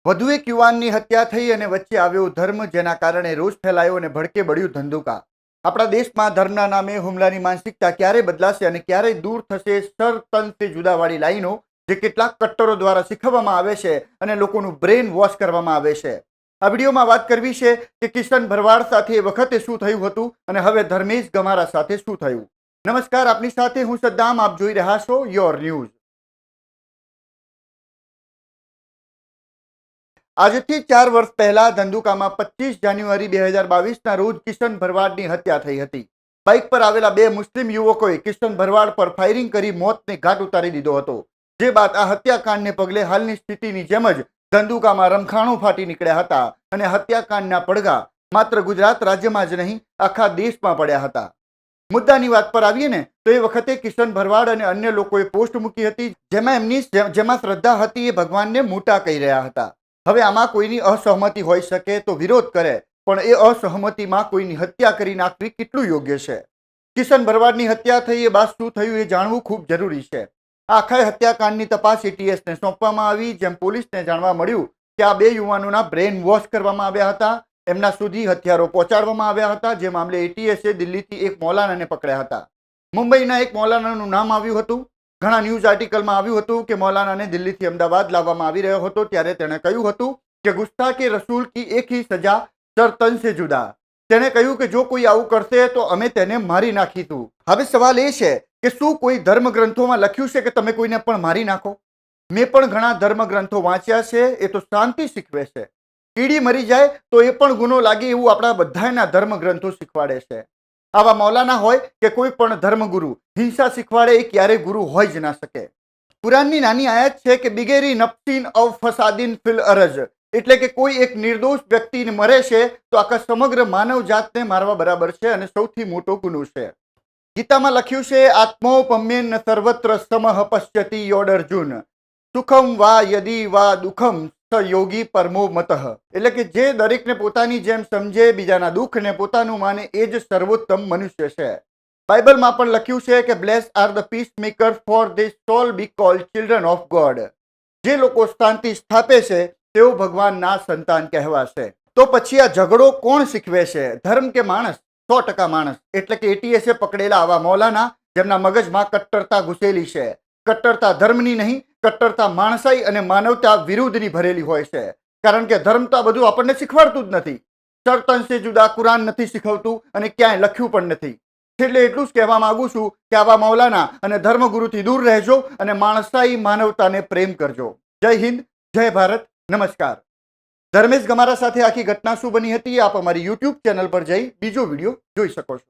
વધુ એક યુવાનની હત્યા થઈ અને વચ્ચે આવ્યો ધર્મ, જેના કારણે રોષ ફેલાયો અને ભડકે બળ્યું ધંધુકા. આપણા દેશમાં ધર્મના નામે હુમલાની માનસિકતા ક્યારે બદલાશે અને ક્યારે દૂર થશે સર તનથી જુદાવાળી લાઈનો જે કેટલાક કટ્ટરો દ્વારા શીખવવામાં આવે છે અને લોકોનું બ્રેન વોશ કરવામાં આવે છે. આ વિડીયોમાં વાત કરવી છે કે કિશન ભરવાડ સાથે એ વખતે શું થયું હતું અને હવે ધર્મેશ ગમારા સાથે શું થયું. નમસ્કાર, આપની સાથે હું સદ્દામ, આપ જોઈ રહ્યા છો યોર ન્યૂઝ. આજથી 4 વર્ષ પહેલા ધંધુકામાં 25 જાન્યુઆરી 2022ના રોજ કિશન ભરવાડની હત્યા થઈ હતી. બાઇક પર આવેલા 2 મુસ્લિમ યુવકોએ કિશન ભરવાડ પર ફાયરિંગ કરી મોતને ઘાટ ઉતારી દીધો હતો. જે બાદ આ હત્યાકાંડને પગલે હાલની સ્થિતિની જેમ જ ધંધુકામાં રમખાણો ફાટી નીકળ્યા હતા અને હત્યાકાંડના પડઘા માત્ર ગુજરાત રાજ્યમાં જ નહીં, આખા દેશમાં પડ્યા હતા. મુદ્દાની વાત પર આવીએ ને તો એ વખતે કિશન ભરવાડ અને અન્ય લોકોએ પોસ્ટ મૂકી હતી જેમાં શ્રદ્ધા હતી એ ભગવાનને મોટા કહી રહ્યા હતા. હવે આમાં કોઈની અસહમતિ હોઈ શકે તો વિરોધ કરે, પણ એ અસહમતિમાં કોઈની હત્યા કરી નાખવી કેટલું યોગ્ય છે? કિશન ભરવાડની હત્યા થઈ એ બાદ શું થયું એ જાણવું ખૂબ જરૂરી છે. આખા હત્યાકાંડની તપાસ એટીએસને સોંપવામાં આવી. જેમ પોલીસને જાણવા મળ્યું કે આ 2 યુવાનોના બ્રેન વોશ કરવામાં આવ્યા હતા, એમના સુધી હથિયારો પહોંચાડવામાં આવ્યા હતા. જે મામલે એટીએસે દિલ્હીથી એક મૌલાનાને પકડ્યા હતા. મુંબઈના એક મૌલાનાનું નામ આવ્યું હતું. ઘણા ન્યૂઝ આર્ટિકલમાં આવ્યું હતું કે મૌલાનાને દિલ્હીથી અમદાવાદ લાવવામાં આવી રહ્યો હતો, ત્યારે તેણે કહ્યું હતું કે ગુસ્તાખી રસૂલ કી એક ही સજા સર સે જુદા. તેણે કહ્યું કે જો કોઈ આવું કરશે તો અમે તેને મારી નાખીશું. હવે સવાલ એ છે કે શું કોઈ ધર્મ ગ્રંથોમાં લખ્યું છે કે તમે કોઈને પણ મારી નાખો? મેં પણ ઘણા ધર્મ ગ્રંથો વાંચ્યા છે. એ તો શાંતિ શીખવે છે. કીડી મરી જાય તો એ પણ ગુનો લાગે એવું આપણા બધાના ધર્મ ગ્રંથો શીખવાડે છે. આવા મૌલાના હોય કે કોઈ પણ ધર્મગુરુ હિંસા શીખવાડે એ ક્યારેય ગુરુ હોય જ ના શકે. કુરાનની નાની આયત છે કે બિગેરી નફસીન અવ ફસાદિન ફિલ અરજ, એટલે કે કોઈ એક નિર્દોષ વ્યક્તિને મરે છે તો આખા સમગ્ર માનવ જાતને મારવા બરાબર છે અને સૌથી મોટો ગુનો છે. ગીતામાં લખ્યું છે આત્મોપમ્યેન સર્વત્ર સમઃ પશ્યતિ યોડર્જુન સુખમ વા યદી વા દુઃખમ યોગી પરમો મતઃ, એટલે કે જે દરેકને પોતાની જેમ સમજે, બીજાના દુઃખને પોતાનું માને, એ જ સર્વોત્તમ મનુષ્ય છે. બાઇબલમાં પણ લખ્યું છે કે bless are the peace maker for they shall be called children of God. જે લોકો શાંતિ સ્થાપે છે તેઓ ભગવાનના સંતાન કહેવાશે. તો પછી આ ઝઘડો કોણ શીખવે છે, ધર્મ કે માણસ? 100% માણસ. એટલે કે એટીએસે પકડેલા આવા મૌલાના જેમના મગજમાં કટ્ટરતા ઘૂસેલી છે. કટ્ટરતા ધર્મની નહીં, કટ્ટરતા માણસાઈ અને માનવતા વિરુદ્ધની ભરેલી હોય છે. કારણ કે ધર્મ તો આ બધું આપણને શીખવાડતું જ નથી. સર સે જુદા કુરાન નથી શીખવતું અને ક્યાંય લખ્યું પણ નથી. એટલે એટલું જ કહેવા માંગુ છું કે આવા મૌલાના અને ધર્મગુરુથી દૂર રહેજો અને માણસાઈ, માનવતાને પ્રેમ કરજો. જય હિન્દ, જય ભારત, નમસ્કાર. ધર્મેશ ગમારા સાથે આખી ઘટના શું બની હતી આપ અમારી યુટ્યુબ ચેનલ પર જઈ બીજો વિડીયો જોઈ શકો છો.